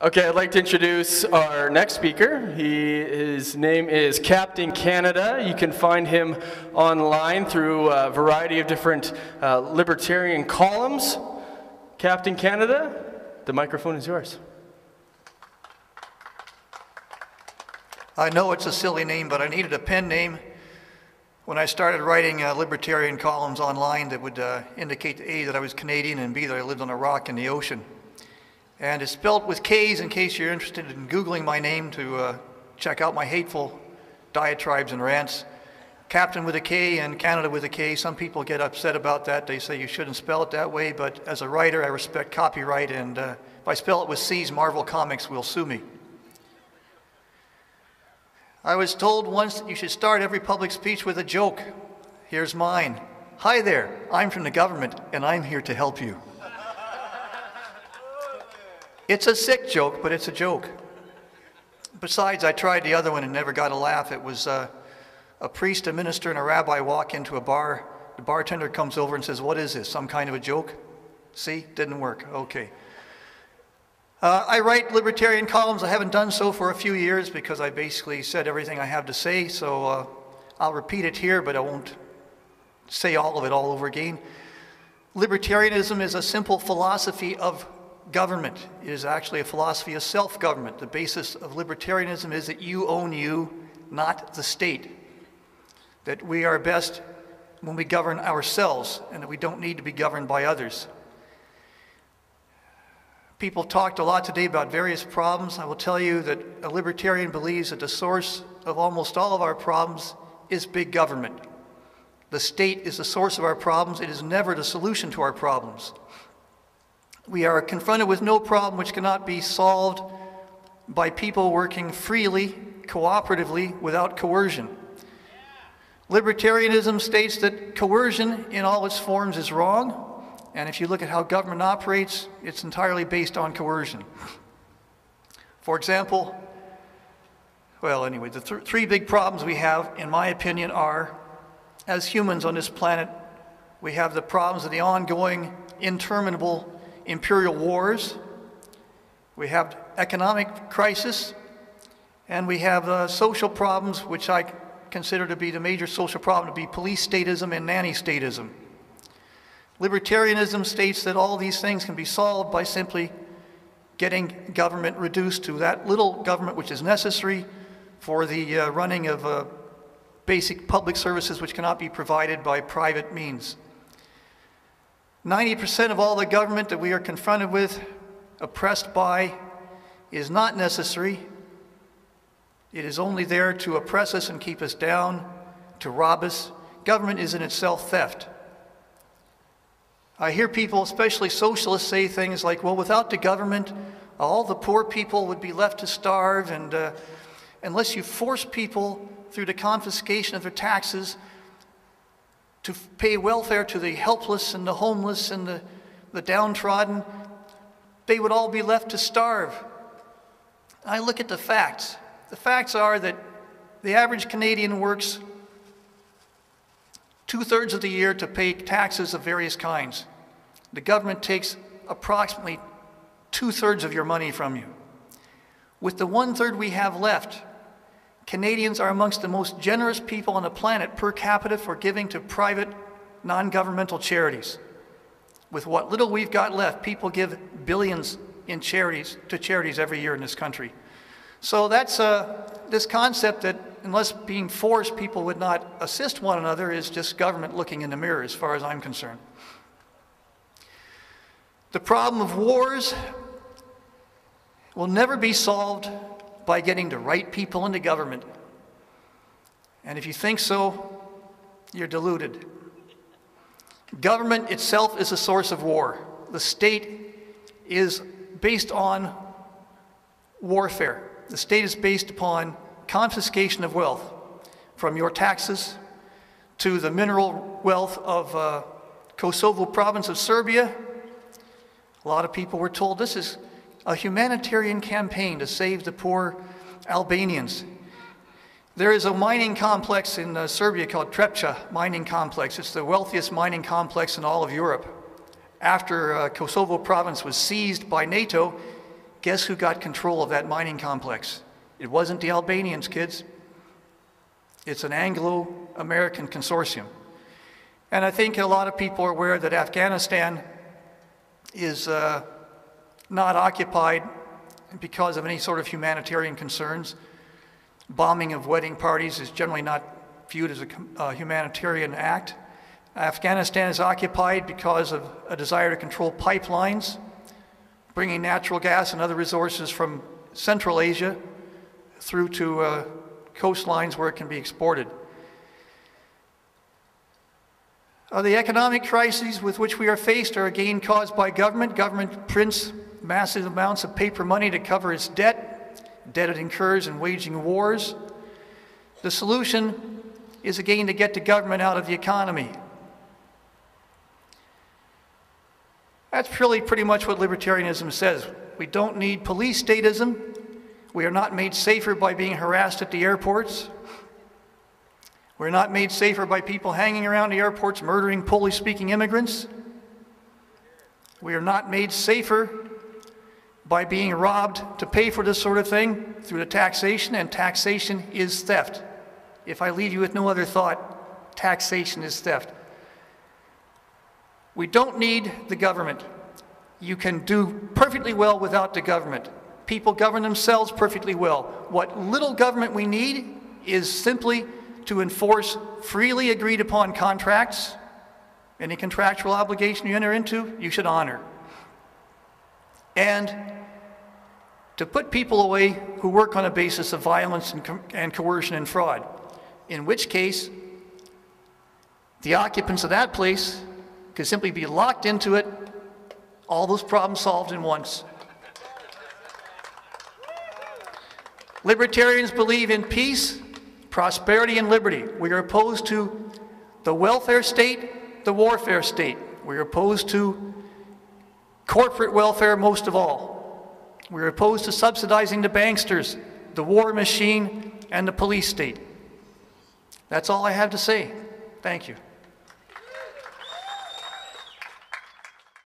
Okay, I'd like to introduce our next speaker. His name is Kaptain Kanada. You can find him online through a variety of different libertarian columns. Kaptain Kanada, the microphone is yours. I know it's a silly name, but I needed a pen name when I started writing libertarian columns online that would indicate A, that I was Canadian, and B, that I lived on a rock in the ocean. And it's spelled with K's in case you're interested in Googling my name to check out my hateful diatribes and rants. Captain with a K and Canada with a K. Some people get upset about that. They say you shouldn't spell it that way, but as a writer, I respect copyright, and if I spell it with C's, Marvel Comics will sue me. I was told once that you should start every public speech with a joke. Here's mine. Hi there, I'm from the government, and I'm here to help you. It's a sick joke, but it's a joke. Besides, I tried the other one and never got a laugh. It was a priest, a minister, and a rabbi walk into a bar. The bartender comes over and says, "What is this, some kind of a joke?" See, didn't work. Okay. I write libertarian columns. I haven't done so for a few years because I basically said everything I have to say, so I'll repeat it here, but I won't say all of it all over again. Libertarianism is a simple philosophy of government. It is actually a philosophy of self-government. The basis of libertarianism is that you own you, not the state. That we are best when we govern ourselves, and that we don't need to be governed by others. People talked a lot today about various problems. I will tell you that a libertarian believes that the source of almost all of our problems is big government. The state is the source of our problems. It is never the solution to our problems. We are confronted with no problem which cannot be solved by people working freely, cooperatively, without coercion. Libertarianism states that coercion in all its forms is wrong, and if you look at how government operates, it's entirely based on coercion. For example, well, anyway, the three big problems we have, in my opinion, are, as humans on this planet, we have the problems of the ongoing, interminable imperial wars, we have economic crisis, and we have social problems, which I consider to be the major social problem to be police statism and nanny statism. Libertarianism states that all these things can be solved by simply getting government reduced to that little government which is necessary for the running of basic public services which cannot be provided by private means. 90% of all the government that we are confronted with, oppressed by, is not necessary. It is only there to oppress us and keep us down, to rob us. Government is in itself theft. I hear people, especially socialists, say things like, well, without the government, all the poor people would be left to starve, and unless you force people through the confiscation of their taxes to pay welfare to the helpless and the homeless and the downtrodden, they would all be left to starve. I look at the facts. The facts are that the average Canadian works 2/3 of the year to pay taxes of various kinds. The government takes approximately 2/3 of your money from you. With the 1/3 we have left, Canadians are amongst the most generous people on the planet per capita for giving to private, non-governmental charities. With what little we've got left, people give billions in charities every year in this country. So that's this concept that unless being forced, people would not assist one another is just government looking in the mirror as far as I'm concerned. The problem of wars will never be solved by getting the right people into government. And if you think so, you're deluded. Government itself is a source of war. The state is based on warfare. The state is based upon confiscation of wealth, from your taxes to the mineral wealth of Kosovo province of Serbia. A lot of people were told this is a humanitarian campaign to save the poor Albanians. There is a mining complex in Serbia called Trepča mining complex. It's the wealthiest mining complex in all of Europe. After Kosovo province was seized by NATO, guess who got control of that mining complex? It wasn't the Albanians, kids. It's an Anglo-American consortium. And I think a lot of people are aware that Afghanistan is not occupied because of any sort of humanitarian concerns. Bombing of wedding parties is generally not viewed as a humanitarian act. Afghanistan is occupied because of a desire to control pipelines, bringing natural gas and other resources from Central Asia through to coastlines where it can be exported. The economic crises with which we are faced are again caused by government. Government prints massive amounts of paper money to cover its debt it incurs in waging wars. The solution is again to get the government out of the economy. That's really pretty much what libertarianism says. We don't need police statism. We are not made safer by being harassed at the airports. We're not made safer by people hanging around the airports murdering Polish-speaking immigrants. We are not made safer by being robbed to pay for this sort of thing through the taxation, and taxation is theft. If I leave you with no other thought, taxation is theft. We don't need the government. You can do perfectly well without the government. People govern themselves perfectly well. What little government we need is simply to enforce freely agreed upon contracts. Any contractual obligation you enter into, you should honor. And to put people away who work on a basis of violence and coercion and fraud, in which case the occupants of that place could simply be locked into it, all those problems solved in once. Libertarians believe in peace, prosperity, and liberty. We are opposed to the welfare state, the warfare state. We are opposed to corporate welfare most of all. We are opposed to subsidizing the banksters, the war machine, and the police state. That's all I have to say. Thank you.